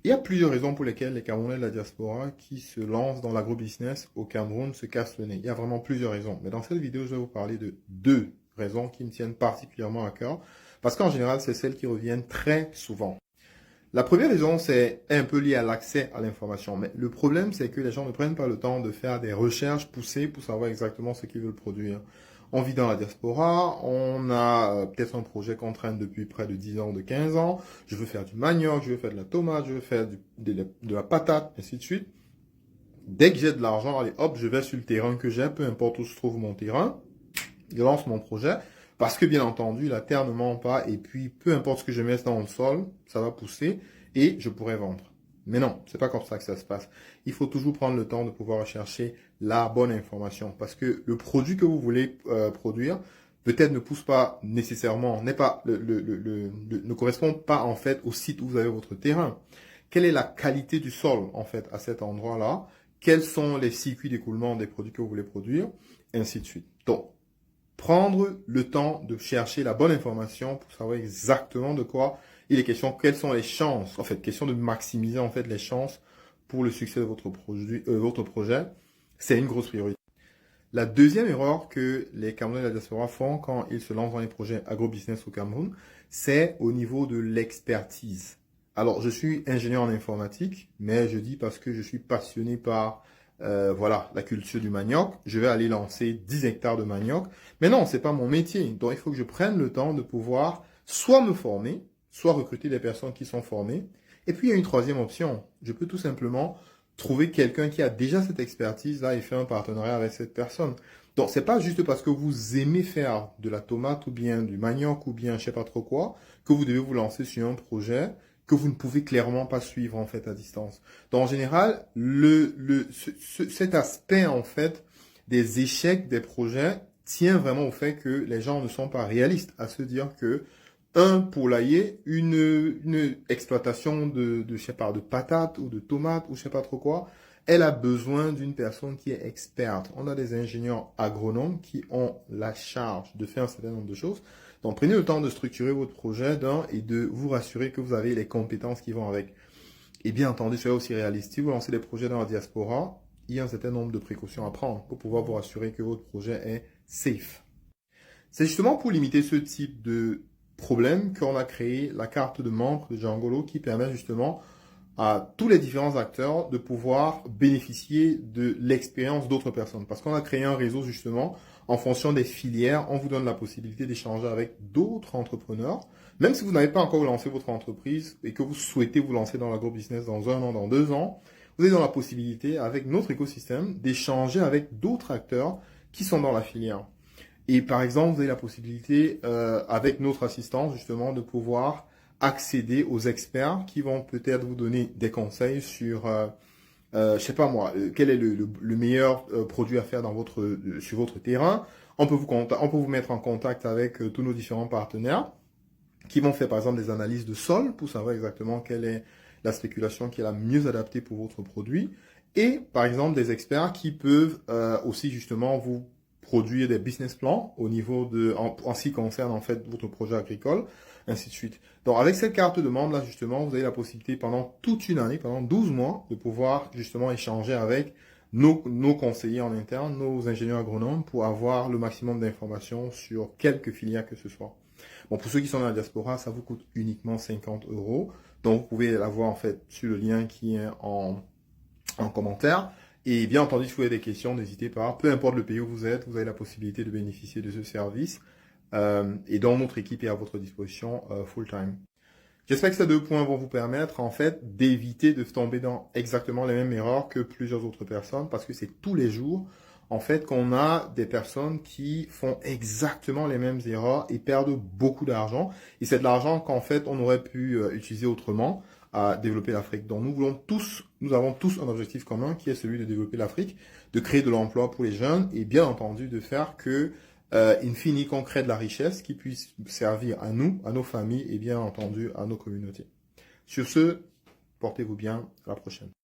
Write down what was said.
Il y a plusieurs raisons pour lesquelles les Camerounais de la diaspora qui se lancent dans l'agro-business au Cameroun se cassent le nez. Il y a vraiment plusieurs raisons. Mais dans cette vidéo, je vais vous parler de deux raisons qui me tiennent particulièrement à cœur. Parce qu'en général, c'est celles qui reviennent très souvent. La première raison, c'est un peu lié à l'accès à l'information. Mais le problème, c'est que les gens ne prennent pas le temps de faire des recherches poussées pour savoir exactement ce qu'ils veulent produire. On vit dans la diaspora, on a peut-être un projet qu'on traîne depuis près de 10 ans, de 15 ans. Je veux faire du manioc, je veux faire de la tomate, je veux faire de la patate, ainsi de suite. Dès que j'ai de l'argent, allez hop, je vais sur le terrain que j'ai, peu importe où se trouve mon terrain. Je lance mon projet. Parce que bien entendu, la terre ne ment pas et puis peu importe ce que je mets dans le sol, ça va pousser et je pourrais vendre. Mais non, c'est pas comme ça que ça se passe. Il faut toujours prendre le temps de pouvoir rechercher la bonne information parce que le produit que vous voulez produire peut-être ne pousse pas nécessairement, n'est pas ne correspond pas en fait au site où vous avez votre terrain. Quelle est la qualité du sol en fait à cet endroit-là? Quels sont les circuits d'écoulement des produits que vous voulez produire? Et ainsi de suite. Donc, prendre le temps de chercher la bonne information pour savoir exactement de quoi il est question, quelles sont les chances, en fait, question de maximiser en fait les chances pour le succès de votre projet, c'est une grosse priorité. La deuxième erreur que les Camerounais de la diaspora font quand ils se lancent dans les projets agro-business au Cameroun, c'est au niveau de l'expertise. Alors, je suis ingénieur en informatique, mais je dis parce que je suis passionné par voilà, la culture du manioc. Je vais aller lancer 10 hectares de manioc. Mais non, c'est pas mon métier. Donc, il faut que je prenne le temps de pouvoir soit me former, soit recruter des personnes qui sont formées. Et puis, il y a une troisième option. Je peux tout simplement trouver quelqu'un qui a déjà cette expertise-là et faire un partenariat avec cette personne. Donc, c'est pas juste parce que vous aimez faire de la tomate ou bien du manioc ou bien je sais pas trop quoi que vous devez vous lancer sur un projet que vous ne pouvez clairement pas suivre en fait à distance. Donc, en général, cet aspect en fait des échecs des projets tient vraiment au fait que les gens ne sont pas réalistes, à se dire que un poulailler, une exploitation je sais pas, de patates ou de tomates ou je sais pas trop quoi, elle a besoin d'une personne qui est experte. On a des ingénieurs agronomes qui ont la charge de faire un certain nombre de choses. Donc, prenez le temps de structurer votre projet et de vous rassurer que vous avez les compétences qui vont avec. Et bien entendu, soyez aussi réaliste. Si vous lancez des projets dans la diaspora, il y a un certain nombre de précautions à prendre pour pouvoir vous rassurer que votre projet est safe. C'est justement pour limiter ce type de problème qu'on a créé la carte de membre de Djangolo qui permet justement à tous les différents acteurs de pouvoir bénéficier de l'expérience d'autres personnes. Parce qu'on a créé un réseau justement en fonction des filières. On vous donne la possibilité d'échanger avec d'autres entrepreneurs. Même si vous n'avez pas encore lancé votre entreprise et que vous souhaitez vous lancer dans l'agro-business dans 1 an, dans 2 ans, vous avez dans la possibilité, avec notre écosystème, d'échanger avec d'autres acteurs qui sont dans la filière. Et par exemple, vous avez la possibilité, avec notre assistance, justement, de pouvoir accéder aux experts qui vont peut-être vous donner des conseils sur, je sais pas moi, quel est le meilleur produit à faire sur votre terrain. On peut vous mettre en contact avec tous nos différents partenaires qui vont faire par exemple des analyses de sol pour savoir exactement quelle est la spéculation qui est la mieux adaptée pour votre produit. Et par exemple des experts qui peuvent aussi justement vous produire des business plans au niveau en ce qui concerne en fait votre projet agricole, ainsi de suite. Donc avec cette carte de membre là justement, vous avez la possibilité pendant toute une année, pendant 12 mois, de pouvoir justement échanger avec nos conseillers en interne, nos ingénieurs agronomes pour avoir le maximum d'informations sur quelque filière que ce soit. Bon, pour ceux qui sont dans la diaspora, ça vous coûte uniquement 50 €. Donc, vous pouvez l'avoir en fait sur le lien qui est en commentaire. Et bien entendu, si vous avez des questions, n'hésitez pas. Peu importe le pays où vous êtes, vous avez la possibilité de bénéficier de ce service. Et donc, notre équipe est à votre disposition full time. J'espère que ces 2 points vont vous permettre en fait d'éviter de tomber dans exactement les mêmes erreurs que plusieurs autres personnes parce que c'est tous les jours en fait qu'on a des personnes qui font exactement les mêmes erreurs et perdent beaucoup d'argent. Et c'est de l'argent qu'en fait on aurait pu utiliser autrement à développer l'Afrique. Donc nous avons tous un objectif commun qui est celui de développer l'Afrique, de créer de l'emploi pour les jeunes et bien entendu de faire que in fine, qu'on crée de la richesse qui puisse servir à nous, à nos familles et bien entendu à nos communautés. Sur ce, portez-vous bien, à la prochaine.